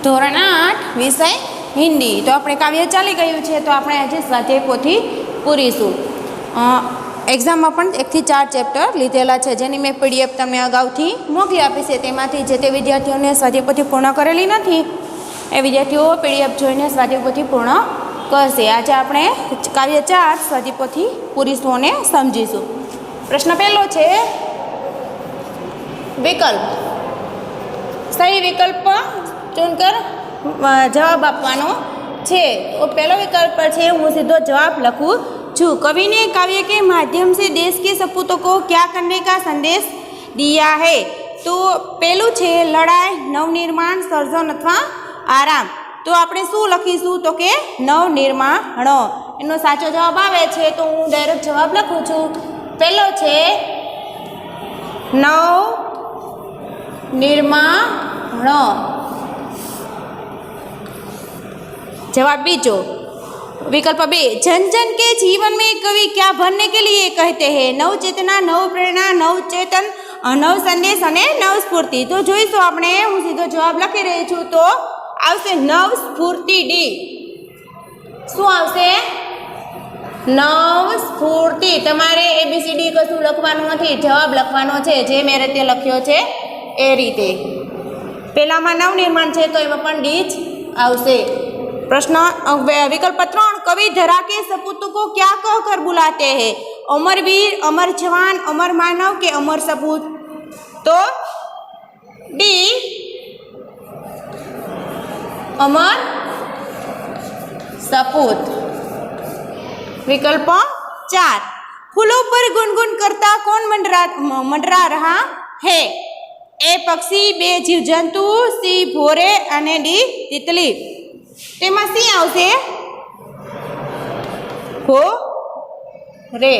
ધોરણ 8 વિષય હિન્દી. તો આપણે કાવ્ય ચાલી ગયું છે, તો આપણે આજે સ્વાધ્યાય પોથી પૂરીશું. એક્ઝામમાં પણ 1 થી 4 ચેપ્ટર લીધેલા છે, જેની મેં પીડીએફ તમને અગાઉથી મોકલી આપી છે. તેમાંથી જે તે વિદ્યાર્થીઓને સ્વાધ્યાય પોથી પૂર્ણ કરેલી નથી, એ વિદ્યાર્થીઓ પીડીએફ જોઈને સ્વાધ્યાય પોથી પૂર્ણ કરશે. આજે આપણે કાવ્ય 4 સ્વાધ્યાય પોથી પૂરીશું અને સમજીશું. પ્રશ્ન પહેલો છે વિકલ્પ. સહી વિકલ્પ ચૂનકર જવાબ આપવાનો છે. તો પહેલો વિકલ્પ છે, હું સીધો જવાબ લખું છું. कवि ने काव्य के माध्यम से देश के सपूतों को क्या करने का संदेश दिया है? तो પહેલું છે લડાઈ, નવનિર્માણ, સર્જન અથવા આરામ. તો આપણે શું લખીશું? તો કે નવનિર્માણ. એનો સાચો જવાબ આવે છે, તો હું ડાયરેક્ટ જવાબ લખું છું. પહેલો છે નવનિર્માણ. जवाब बीजो विकल्प बे, जन जन के जीवन में कवि क्या भरने के लिए कहते हैं? नव चेतना, नव प्रेरणा, नव चेतन, नव संदेश અને નવ સ્ફૂર્તિ. તો જોઈશું આપણે. હું સીધો જવાબ લખી રહી છું. તો આવશે નવ સ્ફૂર્તિ. ડી. શું આવશે? નવ સ્ફૂર્તિ. તમારે ABCD કશું લખવાનું નથી, જવાબ લખવાનો છે, જે મેં રીતે લખ્યો છે એ રીતે. પહેલામાં નવનિર્માણ છે, તો એમાં પણ ડી જ આવશે. प्रश्न विकल्प 3, कवि धरा के सपूतों को क्या कहकर बुलाते हैं? अमर वीर, अमर जवान, अमर मानव के अमर सपूत? तो डी अमर सपूत. विकल्प 4, फूलों पर गुनगुन करता कौन मंडरा रहा है? ए पक्षी, बे जीव जंतु, सी भोरे અને ડી તિતલી. તેમાં સી આવશે? હો રે.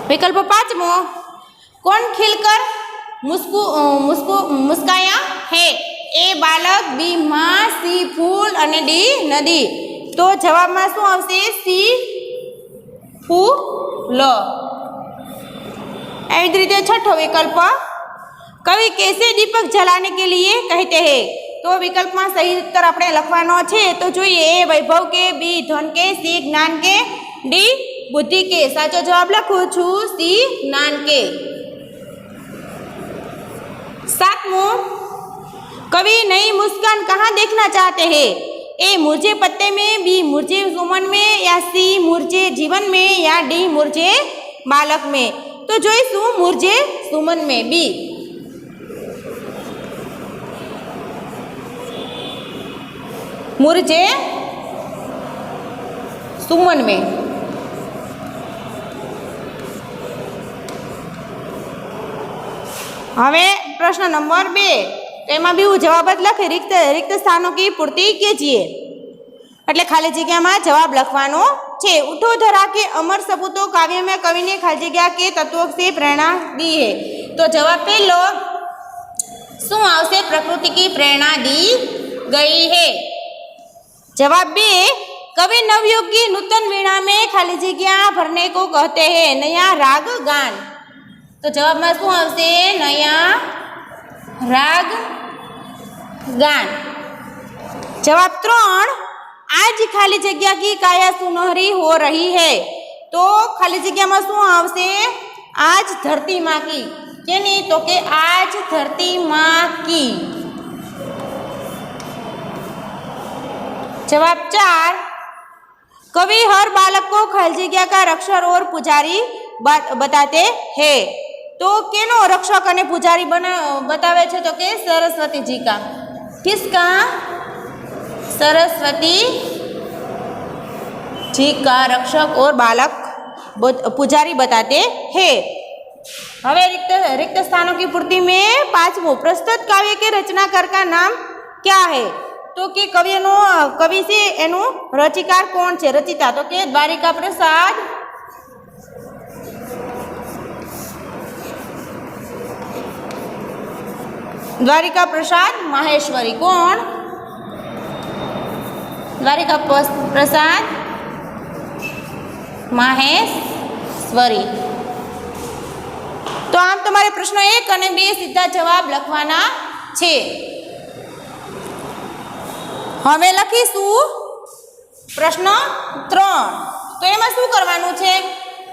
विकल्प 5, कौन खिलकर मुस्काया है? ए बालक, बी माँ, सी फूल અને ડી નદી. તો જવાબમાં શું આવશે? સી ફૂલ. એવી જ રીતે છઠ્ઠો વિકલ્પ, कवि कैसे दीपक जलाने के लिए कहते हैं? तो विकल्प में सही उत्तर આપણે લખવાનો છે. તો જોઈએ. એ વૈભવ કે, બી ધન કે, સી જ્ઞાન કે, ડી બુદ્ધિ કે. સાચો જવાબ લખું છું સી જ્ઞાન કે. 7, कवि नई मुस्कान कहाँ देखना चाहते हैं? ए मुरझे पत्ते में, बी मुरझे सुमन में, या सी मुरझे जीवन में, या डी मुरझे बालक में? तो જોઈશું मुरझे सुमन में. बी. मुरझे सुमन में. હવે પ્રશ્ન નંબર 2, તેમાં બી હું જવાબ જ લખી रिक्त स्थानों की पूर्ति कीजिए. એટલે ખાલી જગ્યામાં જવાબ લખવાનો છે. उठो धरा के अमर सपूतों काव्य में कवि ने खाली जगह के तत्वों से प्रेरणा दी है. तो जवाब પહેલો શું આવશે? प्रकृति की प्रेरणा दी गई है. जवाब 2, कवि नवयुग की नूतन वीणा में खाली जगह भरने को कहते हैं नया राग गान. तो जवाब में શું આવશે? नया राग गान. जवाब 3, आज खाली जगह की काया सुनहरी हो रही है. तो खाली जगह में શું આવશે? आज धरती माँ की. કેની? તો કે आज धरती माँ की. जवाब 4, कवि हर बालक को खाली जगह का रक्षक और पुजारी बताते हैं. तो केनो रक्षक અને पुजारी बतावे छे? तो के सरस्वती जी का. किसका? सरस्वती जी का रक्षक और बालक पुजारी बताते हैं. હવે रिक्त स्थानों की पूर्ति में 5, प्रस्तुत काव्य के रचनाकार का नाम क्या है? तो કે કવિ છે એનું રચિકાર કોણ છે? રચિતા. તો કે દ્વારિકા પ્રસાદ. દ્વારિકા પ્રસાદ માહેશ્વરી. કોણ? દ્વારિકા પ્રસાદ માહેશ્વરી. તો આમ તમારે પ્રશ્ન 1 અને 2 સીધા જવાબ લખવાના છે। હવે લખીશું પ્રશ્ન 3। તો એમાં શું કરવાનું છે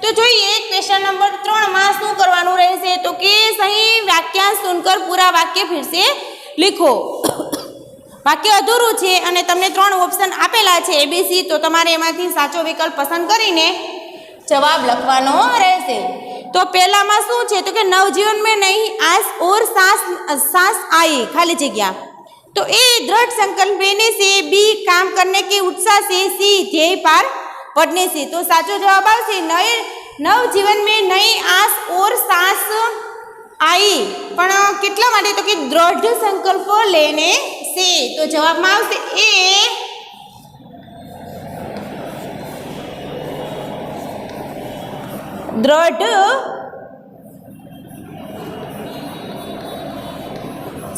તો જોઈએ ક્વેશ્ચન નંબર 3 માં શું કરવાનું રહેશે તો કે સही वाक्यांश सुनकर पूरा वाक्य फिर से लिखो। वाक्य अधूરું છે અને તમને 3 ઓપ્શન આપેલા છે એબીસી તો તમારે એમાંથી સાચો વિકલ્પ પસંદ કરીને જવાબ લખવાનો રહેશે। तो पहला में शू है तो कि नवजीवन में नहीं आस और सांस आई खाली जगह तो ए दृढ़ संकल्प लेने से, बी काम करने के उत्साह से, सी ध्येय पार पड़ने से। तो साचो जवाब आवशे नए नवजीवन में नई आस और सांस आई पण केटला माटे तो कि दृढ़ संकल्प लेने से। तो जवाब में आवशे ए दृढ़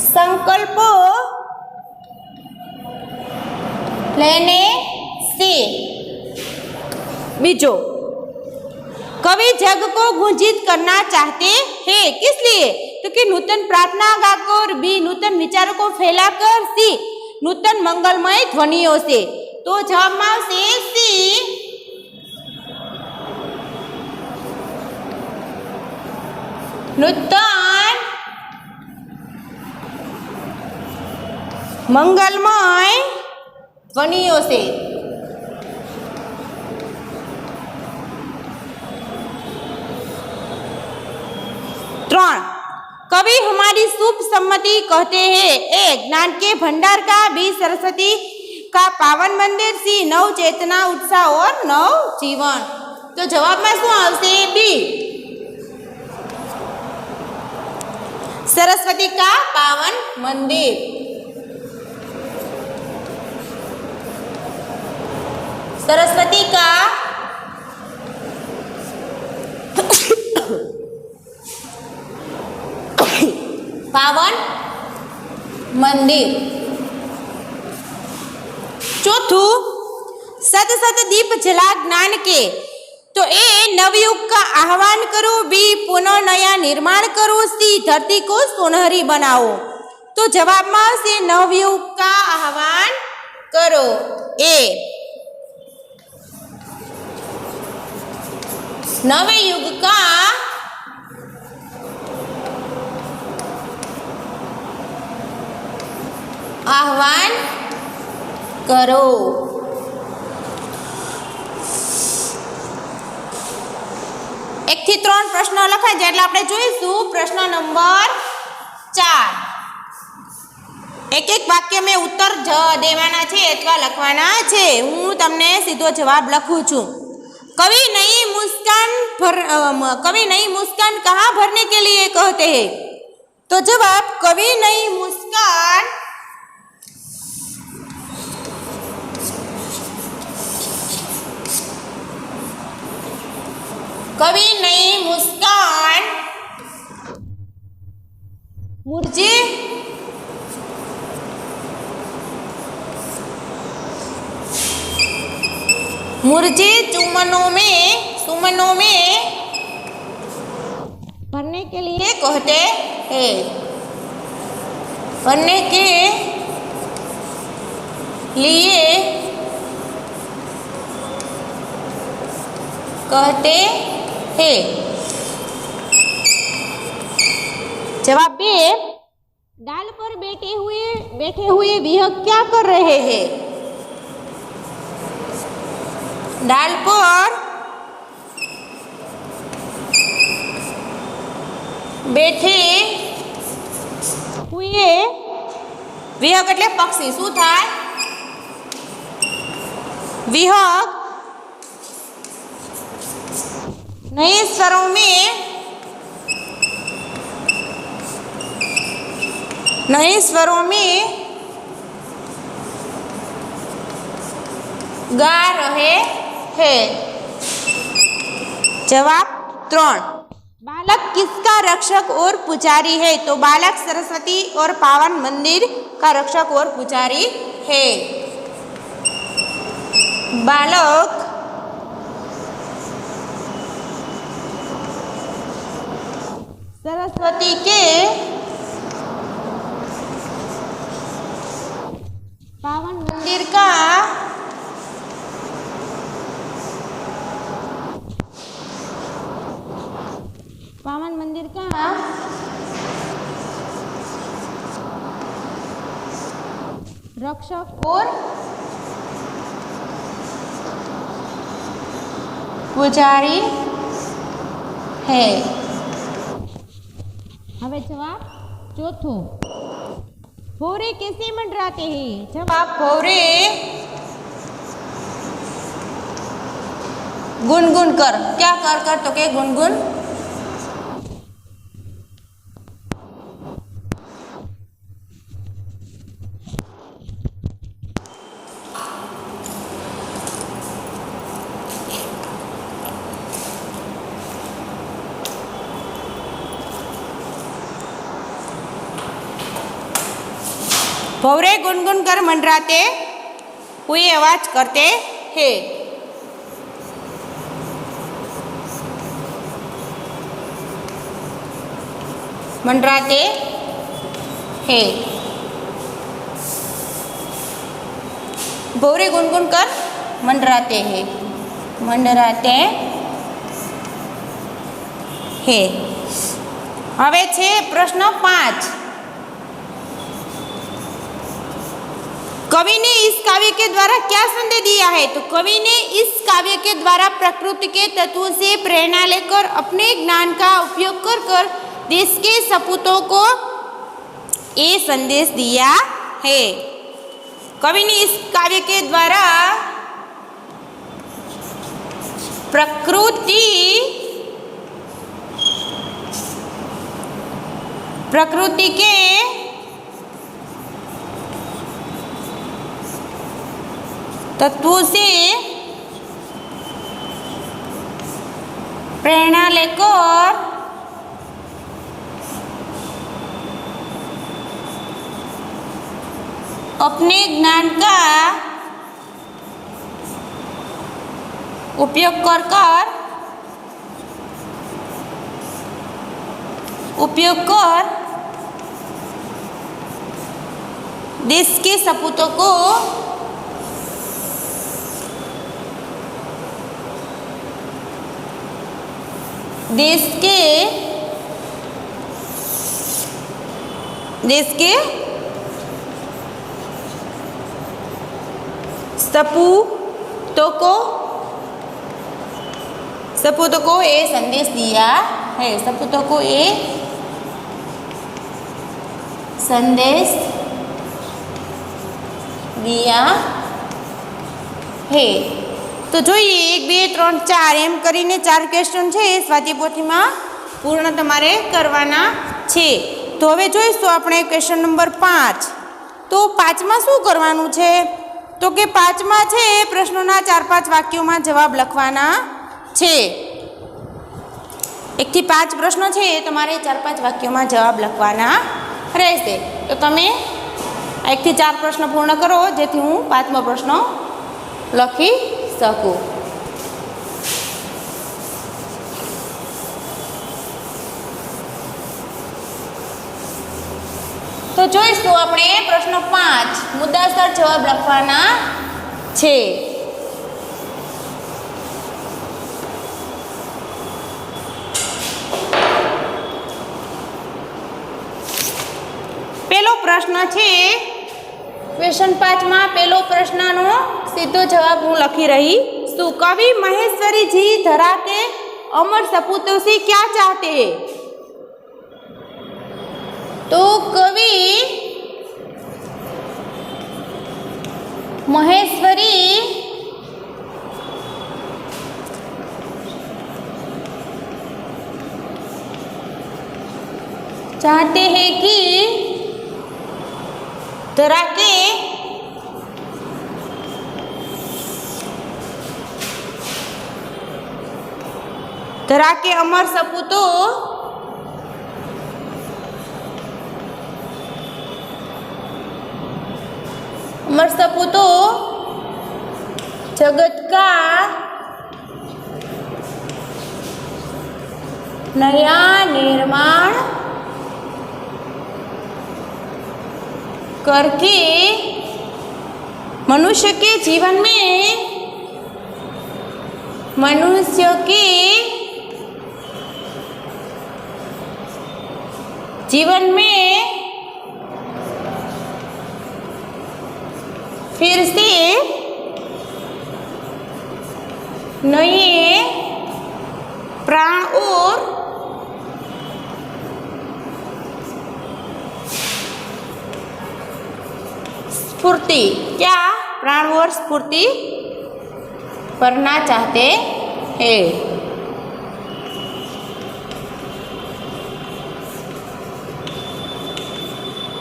संकल्प लेने से। बीजो कवि जग को गुंजित करना चाहते हैं किस लिए तो कि नूतन प्रार्थना गाकर, बी नूतन विचारों को फैलाकर, सी नूतन मंगलमय ध्वनियों से। तो जवाब में आवशे सी नूतन मंगलमय ध्वनियों से। 3 कवि हमारी शुभ सम्मति कहते हैं। ए ज्ञान के भंडार का, बी सरस्वती का पावन मंदिर, सी नव चेतना उत्साह और नव जीवन। तो जवाब में शू आवशे बी सरस्वती का पावन मंदिर। सरस्वती का पावन मंदिर। 4 सत सत दीप जला ज्ञान के तो ए नवयुग का आह्वान करो, बी पुनः नया निर्माण करो, सी धरती को सोनहरी बनाओ। तो जवाब में से नवयुग का आह्वान करो ए नवे युग का आह्वान करो। एक थी 3 प्रश्न लखाई जाए એટલે આપણે જોઈશું પ્રશ્ન નંબર 4। एक एक वाक्य में उत्तर देवाना छे अथवा लखवाना छे। हूँ तमने सीधो जवाब लखूं छूं। कवि नई मुस्कान कहाँ भरने के लिए कहते हैं। तो जवाब कवि नई मुस्कान मुरझे चुम्बनों में भरने के लिए कहते हैं। भरने के लिए कहते हैं। जवाब बी डाल पर बैठे हुए विहंग क्या कर रहे हैं। डाल पर बैठे हुए विहंग એટલે પક્ષી શું થાય विहंग नए स्वरों में गा रहे हैं। जवाब 3 बालक किसका रक्षक और पुजारी है। तो बालक सरस्वती और पावन मंदिर का रक्षक और पुजारी है। बालक सरस्वती के मंदिर का पावन मंदिर का रक्षक और पुजारी है। હવે જવાબ ચોથો, भौरे कैसे मंडराते हैं? जवाब भौरे गुनगुन कर। क्या कर कर तो के गुनगुन। भौरे गुनगुन कर मंडराते हुए आवाज करते हैं। मंडराते हैं। भौरे गुनगुन कर मंडराते हैं। मंडराते हैं। हवे छे प्रश्न 5। कवि ने इस काव्य के द्वारा क्या संदेश दिया है? तो कवि ने इस काव्य के द्वारा प्रकृति के तत्वों से प्रेरणा लेकर अपने ज्ञान का उपयोग कर देश के सपूतों को ये संदेश दिया है। कवि ने इस काव्य के द्वारा प्रकृति के तत्वों से प्रेरणा लेकर अपने ज्ञान का उपयोग कर देश के सपूतों को देश के सपूतों को ये संदेश दिया है। सपूतों को ये संदेश दिया है। तो જોઈએ 1 2 3 4 એમ કરીને 4 ક્વેશ્ચન છે એ સ્વાધ્યાયપોથીમાં પૂર્ણ તમારે કરવાના છે। તો હવે જોઈશું આપણે ક્વેશ્ચન નંબર 5। તો 5માં શું કરવાનું છે? તો કે 5માં છે પ્રશ્નોના 4-5 વાક્યોમાં જવાબ લખવાના છે। 1 થી 5 પ્રશ્નો છે એ તમારે 4-5 વાક્યોમાં જવાબ લખવાના રહેશે। તો તમે 1 થી 4 પ્રશ્ન પૂર્ણ કરો જેથી હું 5મો પ્રશ્ન લખી सकूँ। तो જોઈશું આપણે પ્રશ્ન 5 મુદ્દાસર જવાબ લખવાના છે। પહેલો પ્રશ્ન છે क्वेश्चन 5 में पहलो प्रश्न सीधो जवाब हूँ लखी रही सु कवि महेश्वरी जी धरा के अमर सपूतों से क्या चाहते हैं? तो कवि महेश्वरी चाहते हैं कि धरा के अमर सपूतों जगत का नया निर्माण करके मनुष्य के जीवन में फिर से नए प्राण और स्फूर्ति, क्या प्राण और स्फूर्ति करना चाहते हैं।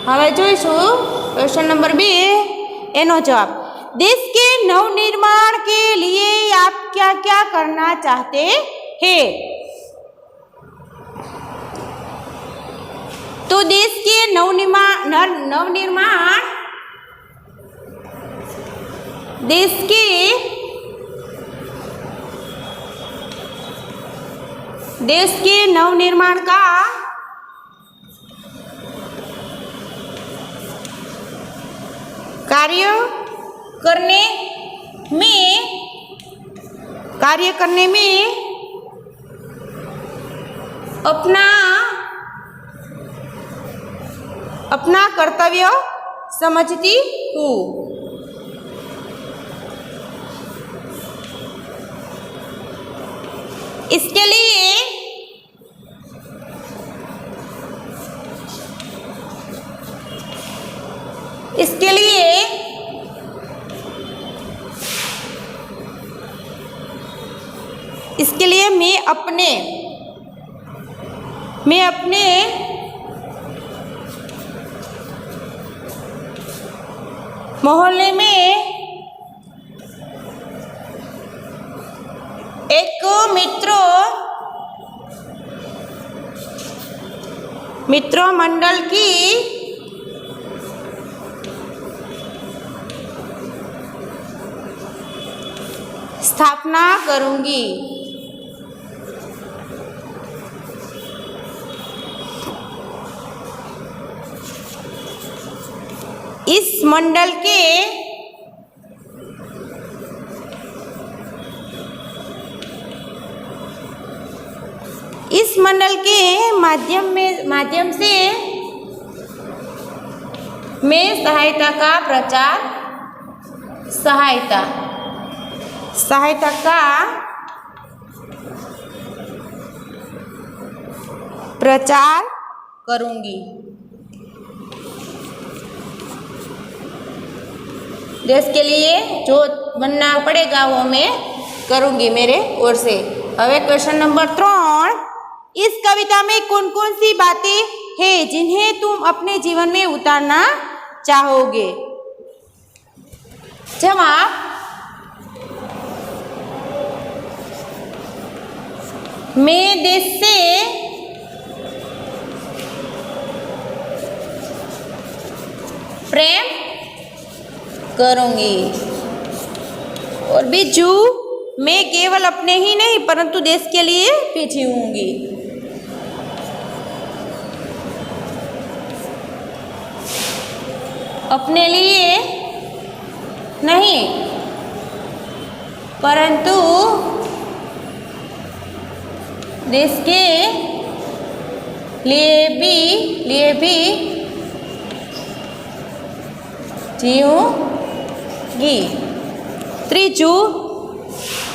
हवे जोईशुं क्वेश्चन नंबर 2 एनो जवाब। देश के नवनिर्माण के लिए आप क्या क्या करना चाहते हैं। तो देश के नवनिर्माण देश के नवनिर्माण का कार्य करने में अपना कर्तव्य समझती हूँ। इसके लिए मैं अपने मोहल्ले में एक मित्र मंडल की स्थापना करूंगी। इस मंडल के माध्यम से मैं सहायता का प्रचार करूंगी। देश के लिए जो बनना पड़ेगा वो मैं करूंगी मेरे ओर से। अब क्वेश्चन नंबर 3, इस कविता में कौन कौन सी बातें हैं जिन्हें तुम अपने जीवन में उतारना चाहोगे। जवाब, मैं देश से प्रेम करूंगी। और बीजू, मैं केवल अपने ही नहीं परंतु देश के लिए भी जीऊंगी। अपने लिए नहीं परंतु देश के लिए भी जीऊंगी। त्रीजू,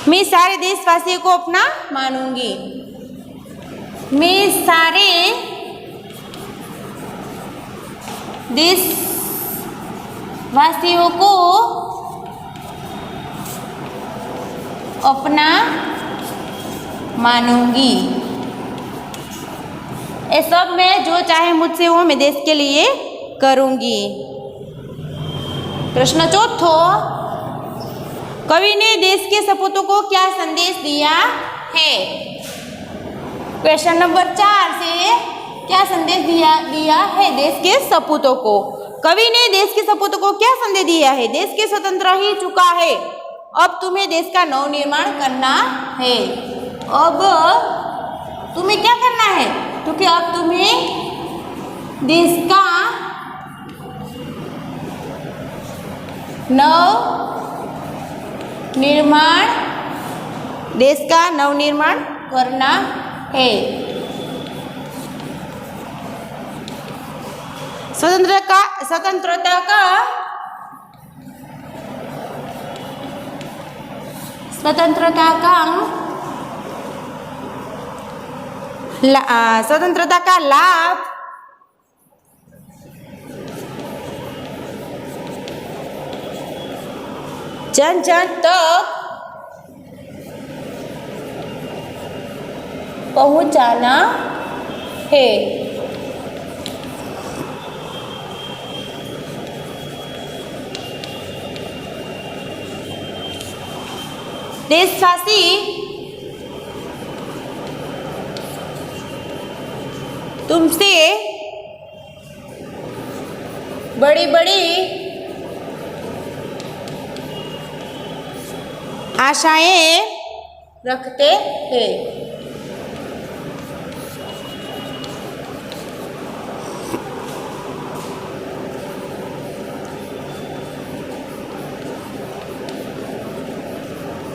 मैं सारे देशवासियों को अपना मानूंगी। मैं सारे देशवासियों को अपना मानूंगी। ये सब मैं जो चाहे मुझसे वो मैं देश के लिए करूंगी। प्रश्न चौथो, कवि ने देश के सपूतों को क्या संदेश दिया है। क्वेश्चन नंबर 4 से क्या संदेश दिया है देश के सपूतों को। कवि ने देश के सपूतों को क्या संदेश दिया है। देश के स्वतंत्र ही चुका है, अब तुम्हें देश का नवनिर्माण करना है। अब तुम्हें क्या करना है, क्योंकि अब तुम्हें देश का नव निर्माण देश का नवनिर्माण करना है। स्वतंत्रता का लाभ जन जन तक पहुंचाना है। देशवासी तुमसे बड़ी बड़ी आशाएं रखते हैं।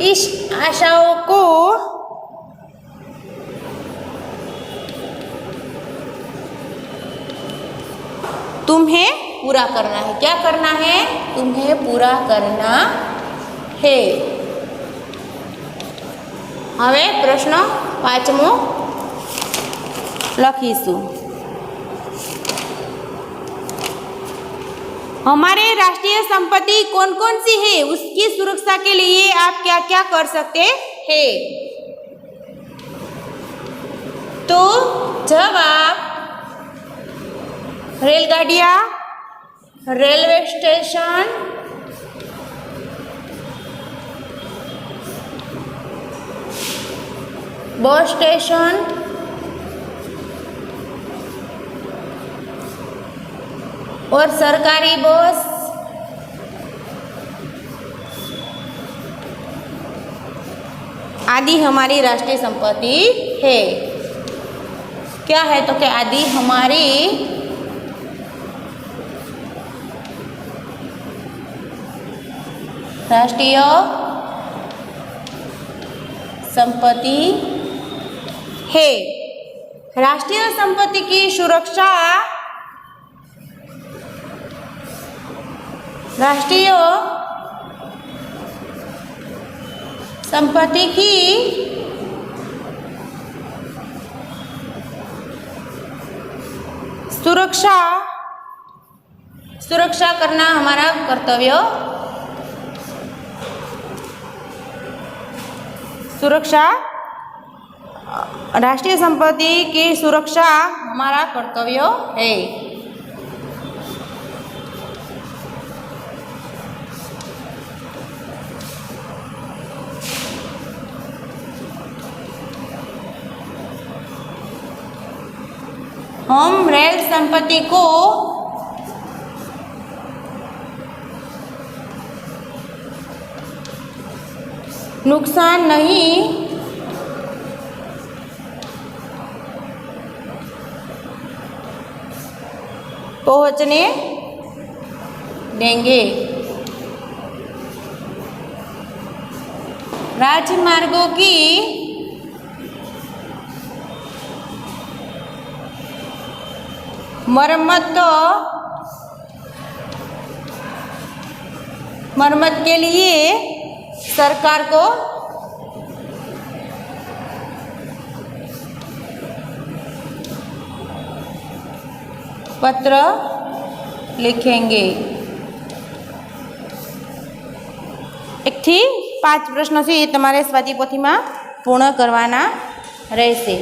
इस आशाओं को तुम्हें पूरा करना है। क्या करना है? तुम्हें पूरा करना है। हवे प्रश्न 5मो लखीशु। हमारे राष्ट्रीय संपत्ति कौन कौन सी है, उसकी सुरक्षा के लिए आप क्या क्या कर सकते हैं? तो जवाब रेलगाड़ियाँ, रेलवे स्टेशन, बस स्टेशन, और सरकारी बस, आदि हमारी राष्ट्रीय संपत्ति है। क्या है? तो क्या आदि हमारी राष्ट्रीय संपत्ति है। राष्ट्रीय संपत्ति की सुरक्षा राष्ट्रीय संपत्ति की सुरक्षा करना हमारा कर्तव्य। राष्ट्रीय संपत्ति की सुरक्षा हमारा कर्तव्य है। हम रेल संपत्ति को नुकसान नहीं पहुंचने देंगे। राजमार्गों की मरम्मत के लिए सरकार को पत्र लिखेंगे। 1 થી 5 प्रश्नों से तमारे स्वाति पोथी में पूर्ण करवाना रहेशे।